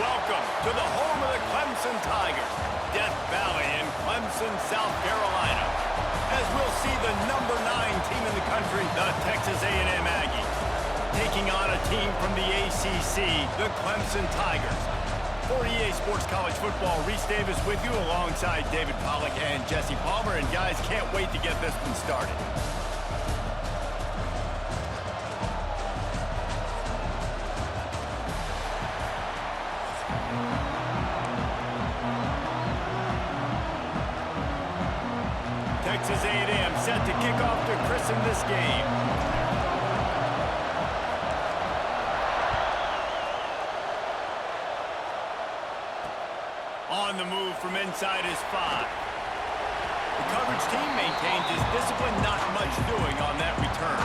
welcome to the home of the Clemson Tigers, Death Valley in Clemson, South Carolina. As we'll see the number 9 team in the country, the Texas A&M Aggies, taking on a team from the ACC, the Clemson Tigers. For EA Sports College Football, Reese Davis with you alongside David Pollack and Jesse Palmer. And guys, can't wait to get this one started. Texas A&M set to kick off to christen this game. On the move from inside his 5. The coverage team maintains his discipline, not much doing on that return.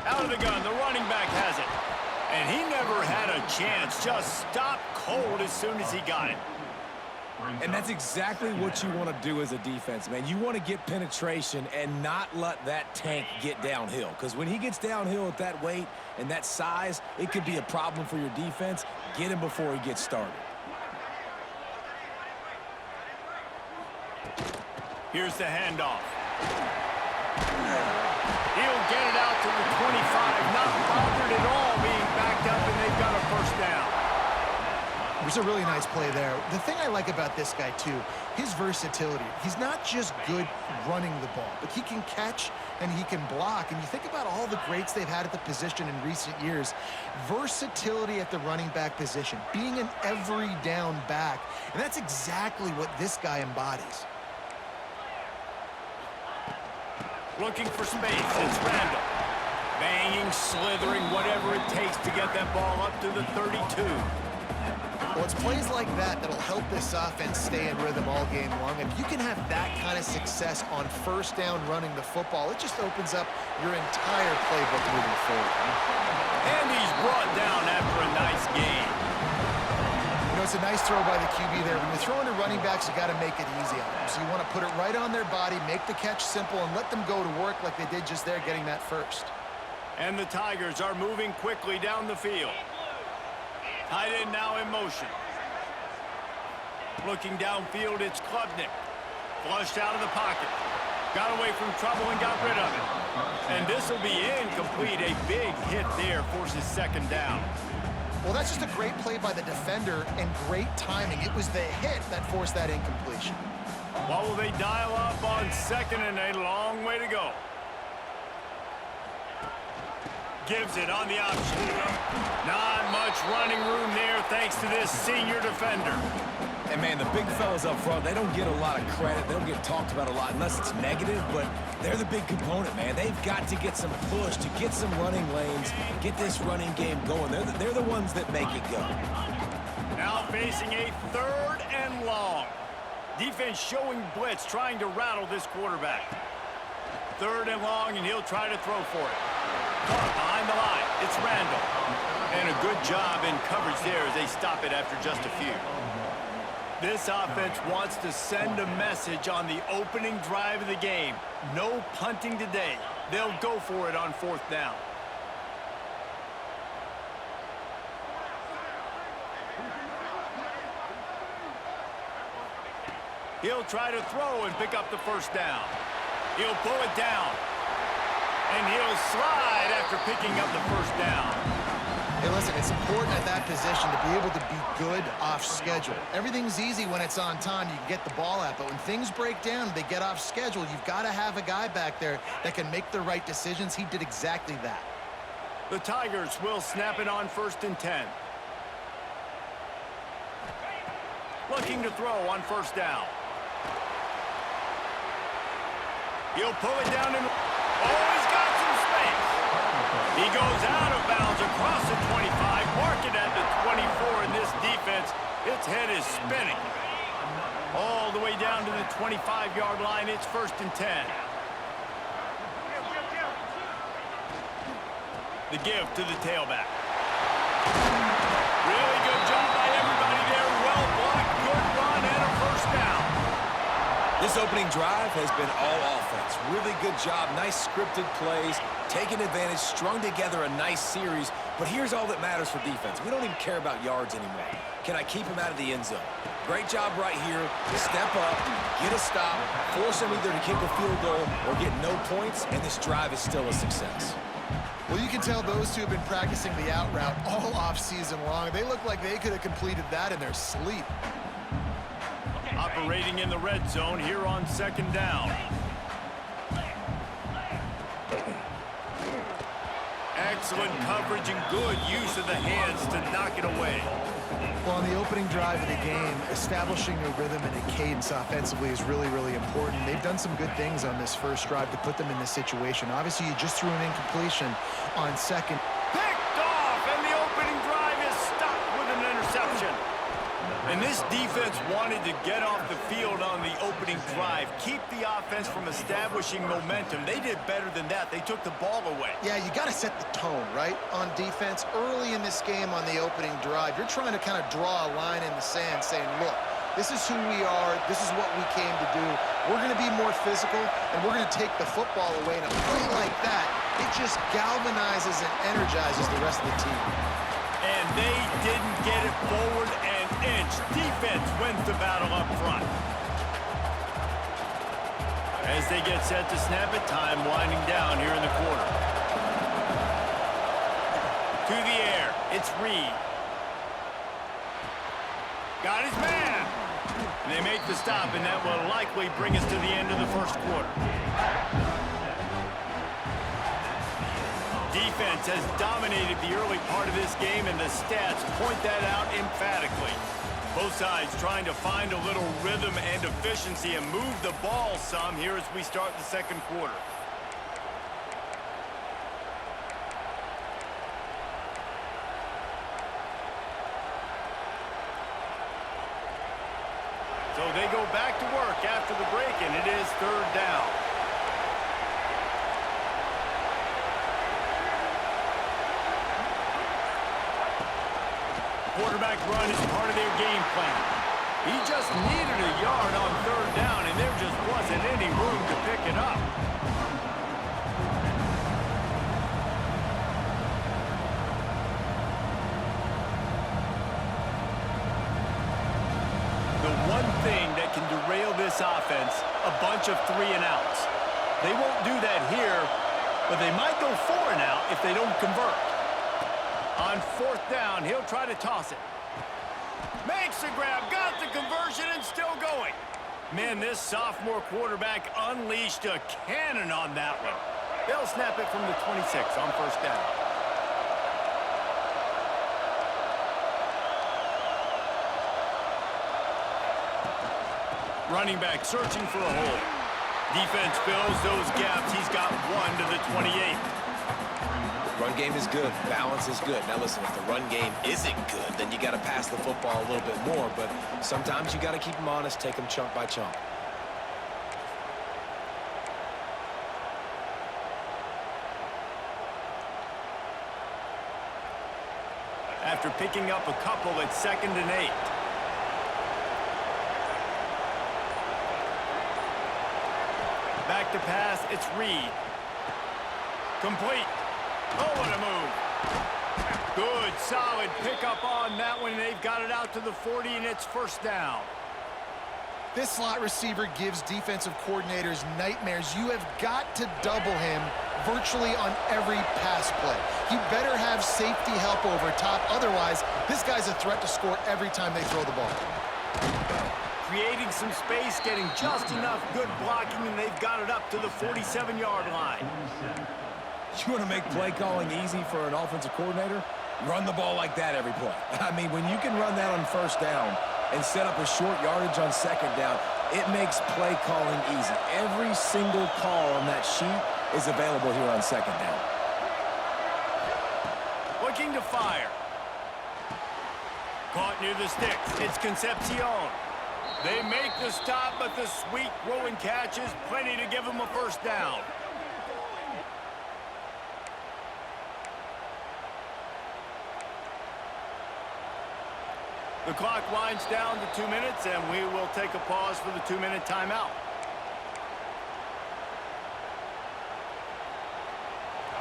Out of the gun, the running back has it. And he never had a chance, just stopped cold as soon as he got it. And that's exactly what you want to do as a defense, man. You want to get penetration and not let that tank get downhill. Because when he gets downhill at that weight and that size, it could be a problem for your defense. Get him before he gets started. Here's the handoff. He'll get it out to the 25, not bothered at all being backed up, and they've got a first down. It was a really nice play there. The thing I like about this guy, too, his versatility. He's not just good running the ball, but he can catch and he can block. And you think about all the greats they've had at the position in recent years. Versatility at the running back position, being an every down back. And that's exactly what this guy embodies. Looking for space, it's Randall. Banging, slithering, whatever it takes to get that ball up to the 32. Well, it's plays like that that'll help this offense stay in rhythm all game long. If you can have that kind of success on first down running the football, it just opens up your entire playbook moving forward. And he's brought down after a nice game. You know, it's a nice throw by the QB there. When you're throwing to running backs, you got to make it easy on them. So you want to put it right on their body, make the catch simple, and let them go to work like they did just there, getting that first. And the Tigers are moving quickly down the field. Tight end now in motion. Looking downfield, it's Klubnik. Flushed out of the pocket. Got away from trouble and got rid of it. And this will be incomplete. A big hit there forces second down. Well, that's just a great play by the defender and great timing. It was the hit that forced that incompletion. What will they dial up on second and a long way to go? Gives it on the option. Not much running room there thanks to this senior defender. And, man, the big fellas up front, they don't get a lot of credit. They don't get talked about a lot unless it's negative, but they're the big component, man. They've got to get some push, to get some running lanes, get this running game going. They're the ones that make it go. Now facing a 3rd and long. Defense showing blitz, trying to rattle this quarterback. 3rd and long, and he'll try to throw for it. Caught behind the line. It's Randall. And a good job in coverage there as they stop it after just a few. This offense wants to send a message on the opening drive of the game. No punting today. They'll go for it on 4th down. He'll try to throw and pick up the first down. He'll pull it down. And he'll slide after picking up the first down. Hey, listen, it's important at that position to be able to be good off schedule. Everything's easy when it's on time. You can get the ball out. But when things break down, they get off schedule. You've got to have a guy back there that can make the right decisions. He did exactly that. The Tigers will snap it on 1st and 10. Looking to throw on 1st down. He'll pull it down and... Oh, he's got some space. He goes out of bounds across the 25, mark it at the 24 in this defense. Its head is spinning. All the way down to the 25-yard line, it's 1st and 10. The give to the tailback. Really good job by everybody there. Well blocked, good run, and a first down. This opening drive has been all offense. Really good job, nice scripted plays, taking advantage, strung together a nice series. But here's all that matters for defense. We don't even care about yards anymore. Can I keep him out of the end zone? Great job right here. Step up, get a stop, force him either to kick a field goal or get no points, and this drive is still a success. Well, you can tell those two have been practicing the out route all off-season long. They look like they could have completed that in their sleep. Operating in the red zone here on second down. Excellent coverage and good use of the hands to knock it away. Well, on the opening drive of the game, establishing a rhythm and a cadence offensively is really, really important. They've done some good things on this first drive to put them in this situation. Obviously, you just threw an incompletion on second. Picked off, and the opening drive is stopped with an interception. And this defense wanted to get off the field on the opening drive, keep the offense from establishing momentum. They did better than that. They took the ball away. Yeah, you got to set the tone, right, on defense. Early in this game on the opening drive, you're trying to kind of draw a line in the sand saying, look, this is who we are. This is what we came to do. We're going to be more physical, and we're going to take the football away. And a play like that, it just galvanizes and energizes the rest of the team. And they didn't get it forward an inch. Defense wins the battle up front. As they get set to snap it, time winding down here in the quarter. To the air, it's Reed. Got his man. And they make the stop, and that will likely bring us to the end of the first quarter. Defense has dominated the early part of this game, and the stats point that out emphatically. Both sides trying to find a little rhythm and efficiency and move the ball some here as we start the second quarter. So they go back to work after the break, and it is third down. Quarterback run is part of their game plan. He just needed a yard on third down, and there just wasn't any room to pick it up. The one thing that can derail this offense, a bunch of 3-and-outs. They won't do that here, but they might go 4-and-out if they don't convert. On fourth down, he'll try to toss it. Makes the grab, got the conversion, and still going. Man, this sophomore quarterback unleashed a cannon on that one. They'll snap it from the 26 on first down. Running back searching for a hole. Defense fills those gaps. He's got one to the 28. Run game is good. Balance is good. Now listen, if the run game isn't good, then you got to pass the football a little bit more. But sometimes you got to keep them honest, take them chunk by chunk. After picking up a couple at 2nd and 8. Back to pass, it's Reed. Complete. Oh, what a move. Good, solid pickup on that one. They've got it out to the 40, and it's first down. This slot receiver gives defensive coordinators nightmares. You have got to double him virtually on every pass play. He better have safety help over top. Otherwise, this guy's a threat to score every time they throw the ball. Creating some space, getting just enough good blocking, and they've got it up to the 47-yard line. You want to make play calling easy for an offensive coordinator? Run the ball like that every play. I mean, when you can run that on first down and set up a short yardage on second down, it makes play calling easy. Every single call on that sheet is available here on second down. Looking to fire. Caught near the sticks. It's Concepcion. They make the stop, but the sweet throwing catch is plenty to give them a first down. The clock winds down to 2 minutes, and we will take a pause for the 2-minute timeout.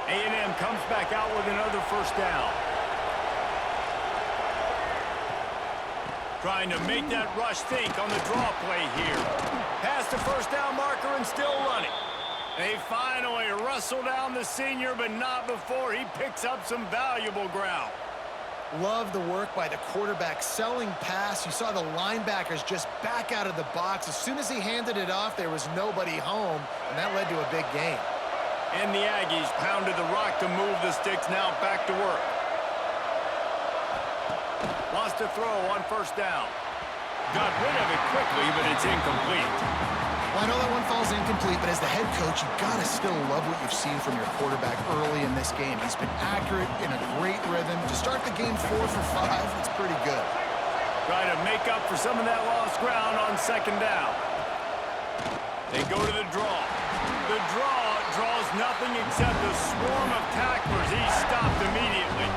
A&M comes back out with another first down. Trying to make that rush think on the draw play here. Past the first down marker and still running. They finally wrestle down the senior, but not before he picks up some valuable ground. Love the work by the quarterback selling pass. You saw the linebackers just back out of the box. As soon as he handed it off, there was nobody home, and that led to a big gain. And the Aggies pounded the rock to move the sticks, now back to work. Wants to throw on first down. Got rid of it quickly, but it's incomplete. Well, I know that one falls incomplete, but as the head coach, you've got to still love what you've seen from your quarterback early in this game. He's been accurate, in a great rhythm. To start the game 4 for 5, it's pretty good. Trying to make up for some of that lost ground on second down. They go to the draw. The draw draws nothing except a swarm of tacklers. He's stopped immediately.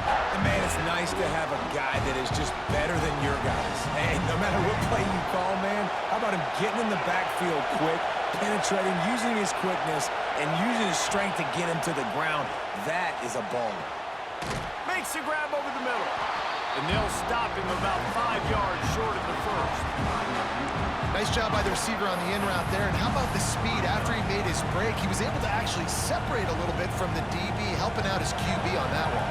And man, it's nice to have a guy that is just better than your guys. Hey, no matter what play you call, man, how about him getting in the backfield quick, penetrating, using his quickness, and using his strength to get him to the ground? That is a baller. Makes the grab over the middle. And they'll stop him about 5 yards short of the first. Nice job by the receiver on the in route there. And how about the speed after he made his break? He was able to actually separate a little bit from the DB, helping out his QB on that one.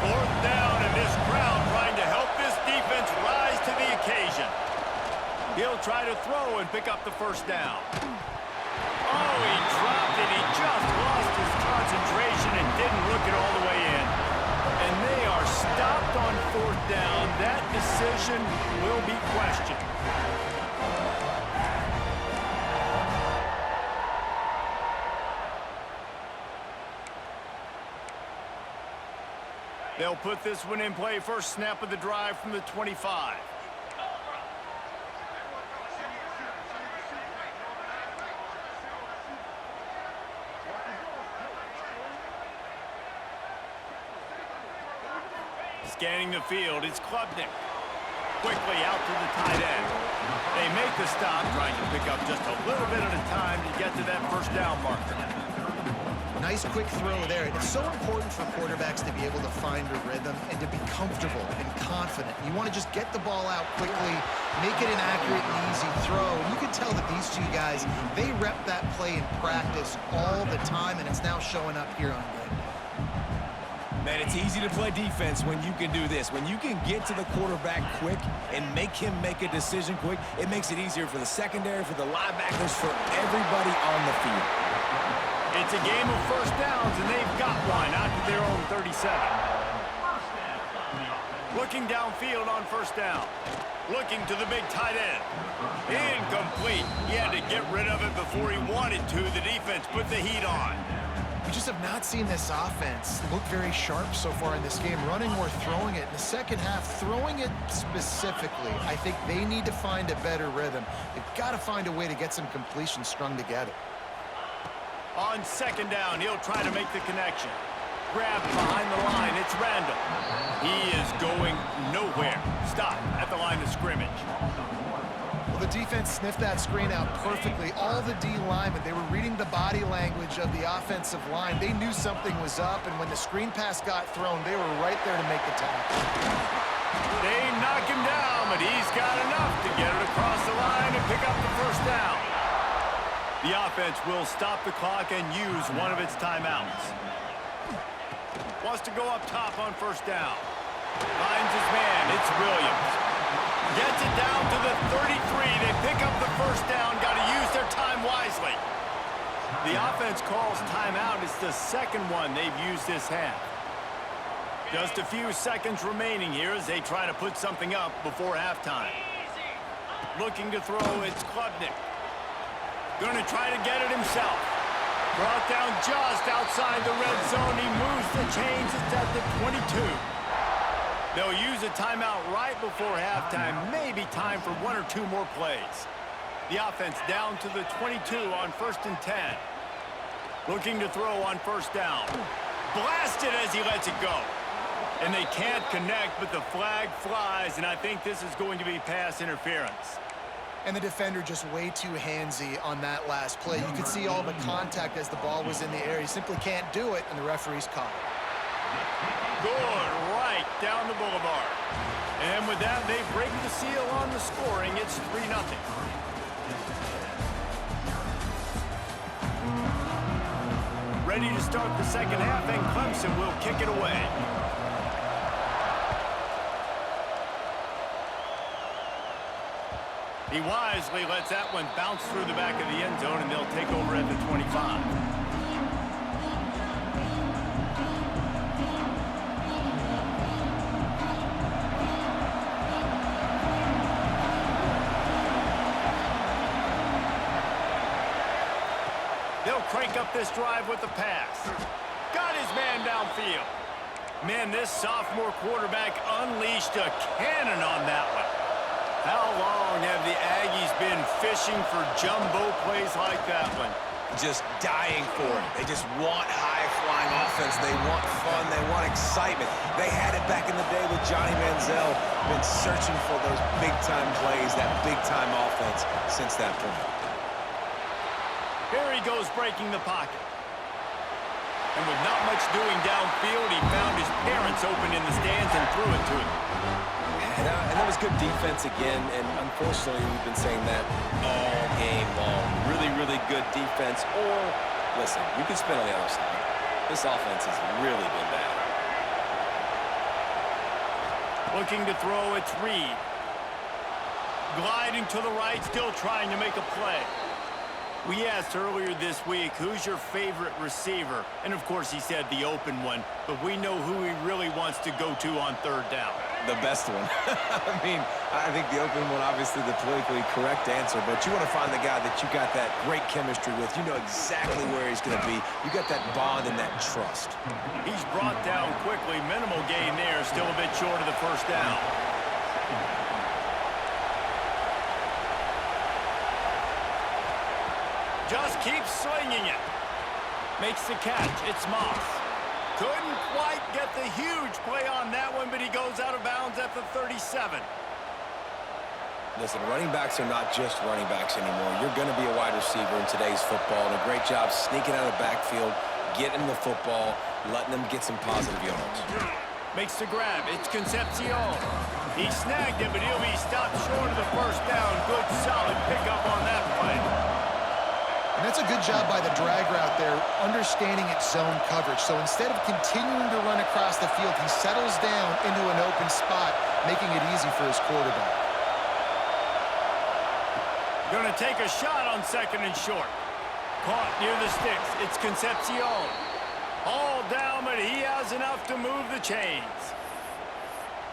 Fourth down, and this crowd trying to help this defense rise to the occasion. He'll try to throw and pick up the first down. Oh, he dropped it. He just lost his concentration and didn't look it all the way in. And they are stopped on fourth down. That decision will be questioned. They'll put this one in play. First snap of the drive from the 25. Scanning the field, it's Klubnik. Quickly out to the tight end. They make the stop, trying to pick up just a little bit at a time to get to that first down marker. Nice quick throw there. It's so important for quarterbacks to be able to find a rhythm and to be comfortable and confident. You want to just get the ball out quickly, make it an accurate and easy throw. And you can tell that these two guys, they rep that play in practice all the time, and it's now showing up here on game day. Man, it's easy to play defense when you can do this. When you can get to the quarterback quick and make him make a decision quick, it makes it easier for the secondary, for the linebackers, for everybody on the field. It's a game of first downs, and they've got one out to their own 37. Looking downfield on first down. Looking to the big tight end. Incomplete. He had to get rid of it before he wanted to. The defense put the heat on. We just have not seen this offense look very sharp so far in this game, running or throwing it. In the second half, throwing it specifically, I think they need to find a better rhythm. They've got to find a way to get some completions strung together. On second down, he'll try to make the connection. Grabbed behind the line, it's Randall. He is going nowhere. Stop at the line of scrimmage. Well, the defense sniffed that screen out perfectly. All the D linemen, they were reading the body language of the offensive line. They knew something was up, and when the screen pass got thrown, they were right there to make the tackle. They knock him down, but he's got enough to get it across the line and pick up the first down. The offense will stop the clock and use one of its timeouts. Wants to go up top on first down. Finds his man. It's Williams. Gets it down to the 33. They pick up the first down. Got to use their time wisely. The offense calls timeout. It's the second one they've used this half. Just a few seconds remaining here as they try to put something up before halftime. Looking to throw, it's Klubnik. Going to try to get it himself. Brought down just outside the red zone. He moves the chains. It's at the 22. They'll use a timeout right before halftime. Maybe time for one or two more plays. The offense down to the 22 on 1st and 10. Looking to throw on first down. Blasted as he lets it go. And they can't connect, but the flag flies, and I think this is going to be pass interference. And the defender just way too handsy on that last play. You could see all the contact as the ball was in the air. He simply can't do it, and the referee's caught it. Good, right down the boulevard. And with that, they break the seal on the scoring. It's 3-0. Ready to start the second half, and Clemson will kick it away. He wisely lets that one bounce through the back of the end zone, and they'll take over at the 25. They'll crank up this drive with the pass. Got his man downfield. Man, this sophomore quarterback unleashed a cannon on that one. How long have the Aggies been fishing for jumbo plays like that one? Just dying for it. They just want high-flying offense. They want fun. They want excitement. They had it back in the day with Johnny Manziel. Been searching for those big-time plays, that big-time offense since that point. Here he goes breaking the pocket. And with not much doing downfield, he found his parents open in the stands and threw it to him. And that was good defense again, and unfortunately we've been saying that all game long. Really, really good defense. Or, listen, you can spin on the other side. This offense has really been bad. Looking to throw, it's Reed. Gliding to the right, still trying to make a play. We asked earlier this week, who's your favorite receiver? And of course he said the open one, but we know who he really wants to go to on third down. The best one. I mean, I think the open one, obviously the politically correct answer, but you want to find the guy that you got that great chemistry with. You know exactly where he's going to be. You got that bond and that trust. He's brought down quickly. Minimal gain there, still a bit short of the first down. Just keeps swinging it. Makes the catch. It's Moss. Couldn't quite get the huge play on that one, but he goes out of bounds at the 37. Listen, running backs are not just running backs anymore. You're going to be a wide receiver in today's football, and a great job sneaking out of the backfield, getting the football, letting them get some positive yards. Makes the grab. It's Concepcion. He snagged it, but he'll be stopped short of the first down. Good, solid pickup on that play. And that's a good job by the drag route there, understanding its zone coverage. So instead of continuing to run across the field, he settles down into an open spot, making it easy for his quarterback. Going to take a shot on second and short. Caught near the sticks. It's Concepcion. All down, but he has enough to move the chains.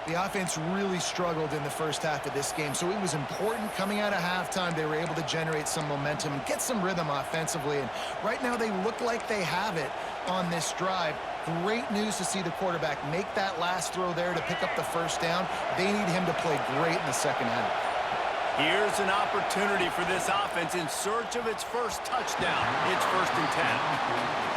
The offense really struggled in the first half of this game, so it was important coming out of halftime. They were able to generate some momentum and get some rhythm offensively, and right now they look like they have it on this drive. Great news to see the quarterback make that last throw there to pick up the first down. They need him to play great in the second half. Here's an opportunity for this offense in search of its first touchdown. It's 1st and 10.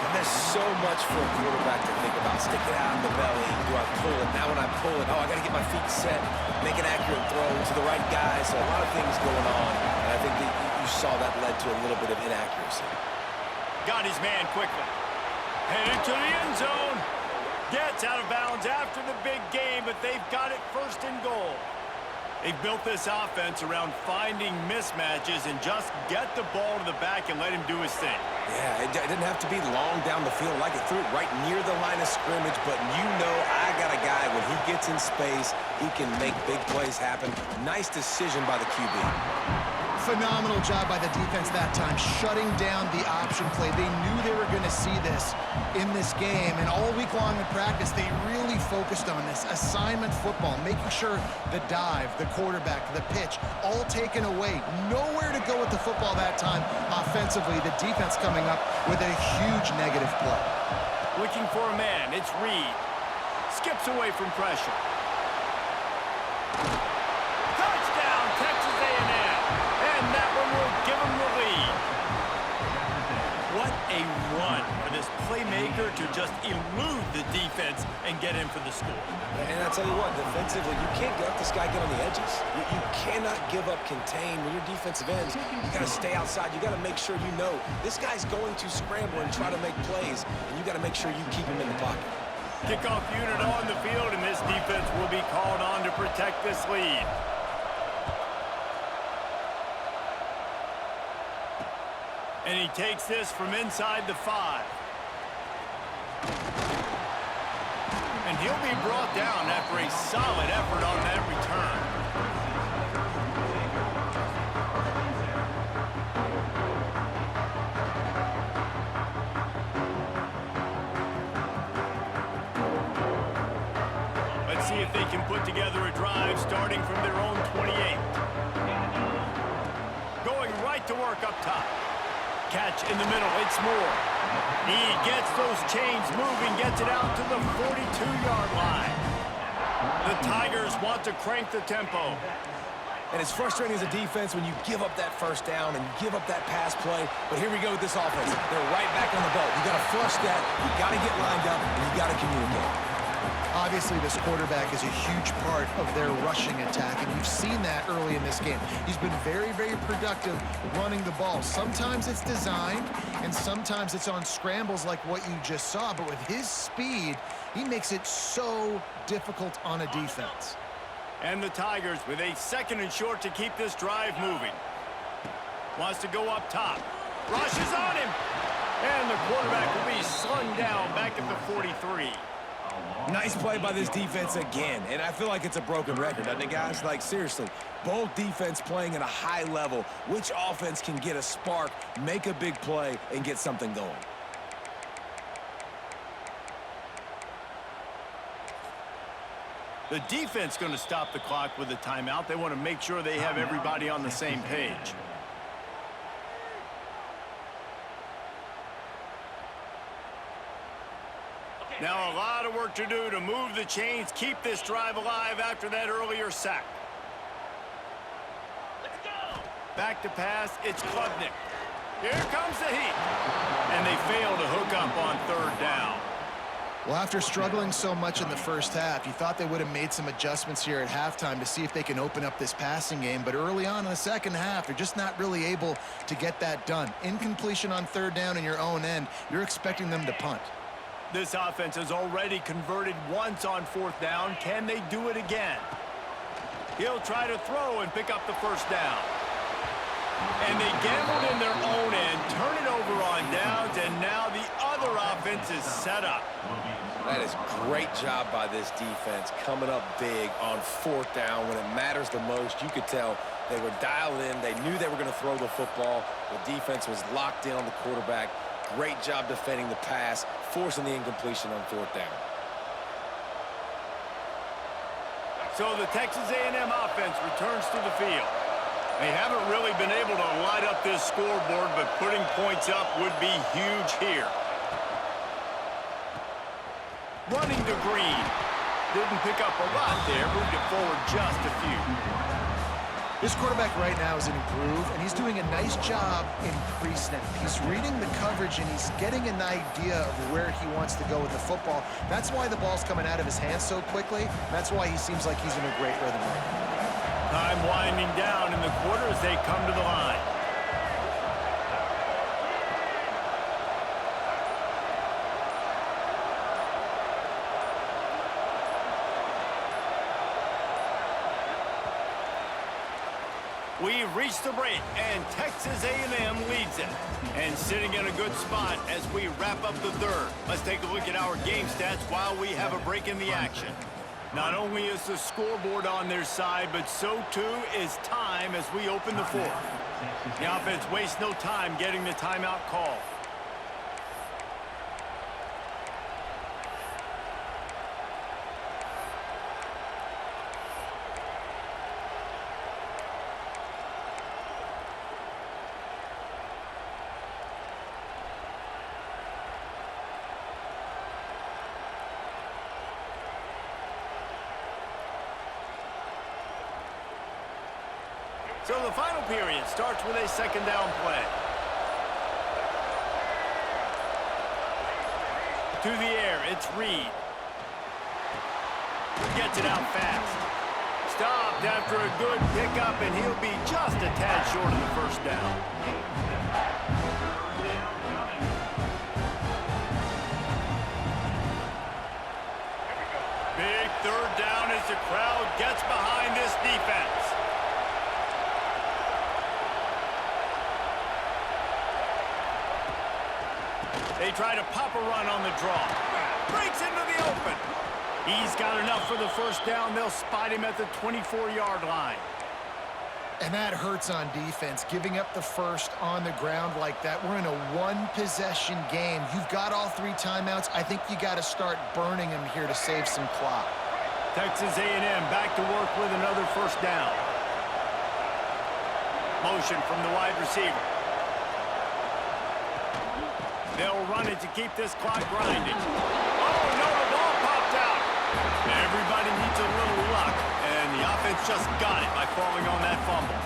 And there's so much for a quarterback to think about. Stick it out in the belly. Do I pull it? Now when I pull it, I got to get my feet set, make an accurate throw to the right guy. So a lot of things going on. And I think that you saw that led to a little bit of inaccuracy. Got his man quickly. Headed to the end zone. Gets out of bounds after the big game, but they've got it 1st and goal. They've built this offense around finding mismatches and just get the ball to the back and let him do his thing. Yeah, it didn't have to be long down the field. Like it threw it right near the line of scrimmage, but you know I got a guy, when he gets in space, he can make big plays happen. Nice decision by the QB. Phenomenal job by the defense that time, shutting down the option play. They knew they were going to see this in this game, and all week long in practice, they really focused on this assignment football, making sure the dive, the quarterback, the pitch, all taken away. Nowhere to go with the football that time offensively. The defense coming up with a huge negative play. Looking for a man, it's Reed. Skips away from pressure. Touchdown, Texas A&M. And that one will give them the lead. What a run for this playmaker here to just elude the defense and get in for the score. And I tell you what, defensively, you can't let this guy get on the edges. You cannot give up contain. When your defensive ends, you got to stay outside. You got to make sure you know this guy's going to scramble and try to make plays, and you got to make sure you keep him in the pocket. Kickoff unit on the field, and this defense will be called on to protect this lead. And he takes this from inside the 5. And he'll be brought down after a solid effort on that return. Let's see if they can put together a drive starting from their own 28. Going right to work up top. Catch in the middle, it's Moore. He gets those chains moving, gets it out to the 42-yard line. The Tigers want to crank the tempo. And it's frustrating as a defense when you give up that first down and you give up that pass play. But here we go with this offense. They're right back on the ball. You got to flush that, you got to get lined up, and you got to communicate. Obviously, this quarterback is a huge part of their rushing attack, and you've seen that early in this game. He's been very, very productive running the ball. Sometimes it's designed, and sometimes it's on scrambles like what you just saw. But with his speed, he makes it so difficult on a defense. And the Tigers with a 2nd and short to keep this drive moving. Wants to go up top. Rushes on him. And the quarterback will be slung down back at the 43. Nice play by this defense again, and I feel like it's a broken record, doesn't it, guys? Like, seriously, both defense playing at a high level. Which offense can get a spark, make a big play, and get something going? The defense going to stop the clock with a timeout. They want to make sure they have everybody on the same page. Now a lot of work to do to move the chains, keep this drive alive after that earlier sack. Let's go. Back to pass, it's Klubnik. Here comes the heat. And they fail to hook up on 3rd down. Well, after struggling so much in the first half, you thought they would have made some adjustments here at halftime to see if they can open up this passing game. But early on in the second half, they're just not really able to get that done. Incompletion on 3rd down in your own end, you're expecting them to punt. This offense has already converted once on 4th down. Can they do it again? He'll try to throw and pick up the 1st down. And they gambled in their own end, turn it over on downs, and now the other offense is set up. That is great job by this defense, coming up big on 4th down when it matters the most. You could tell they were dialed in. They knew they were going to throw the football. The defense was locked in on the quarterback. Great job defending the pass, forcing the incompletion on 4th down. So the Texas A&M offense returns to the field. They haven't really been able to light up this scoreboard, but putting points up would be huge here. Running to Green. Didn't pick up a lot there, moved it forward just a few. This quarterback right now is in a groove, and he's doing a nice job in pre-snap. He's reading the coverage, and he's getting an idea of where he wants to go with the football. That's why the ball's coming out of his hands so quickly. That's why he seems like he's in a great rhythm right now. Time winding down in the quarter as they come to the line. We've reached the break, and Texas A&M leads it. And sitting in a good spot as we wrap up the 3rd. Let's take a look at our game stats while we have a break in the action. Not only is the scoreboard on their side, but so too is time as we open the 4th. The offense wastes no time getting the timeout call. So the final period starts with a 2nd down play. To the air, it's Reed. Gets it out fast. Stopped after a good pickup, and he'll be just a tad short of the first down. Big third down as the crowd gets behind this defense. They try to pop a run on the draw. Breaks into the open. He's got enough for the first down. They'll spot him at the 24-yard line. And that hurts on defense, giving up the first on the ground like that. We're in a one-possession game. You've got all 3 timeouts. I think you got to start burning them here to save some clock. Texas A&M back to work with another first down. Motion from the wide receiver. They'll run it to keep this clock grinding. Oh, no, the ball popped out. Everybody needs a little luck, and the offense just got it by falling on that fumble.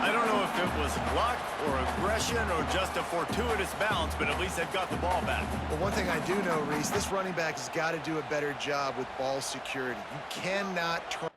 I don't know if it was luck or aggression or just a fortuitous bounce, but at least they've got the ball back. But one thing I do know, Reese, this running back has got to do a better job with ball security. You cannot turn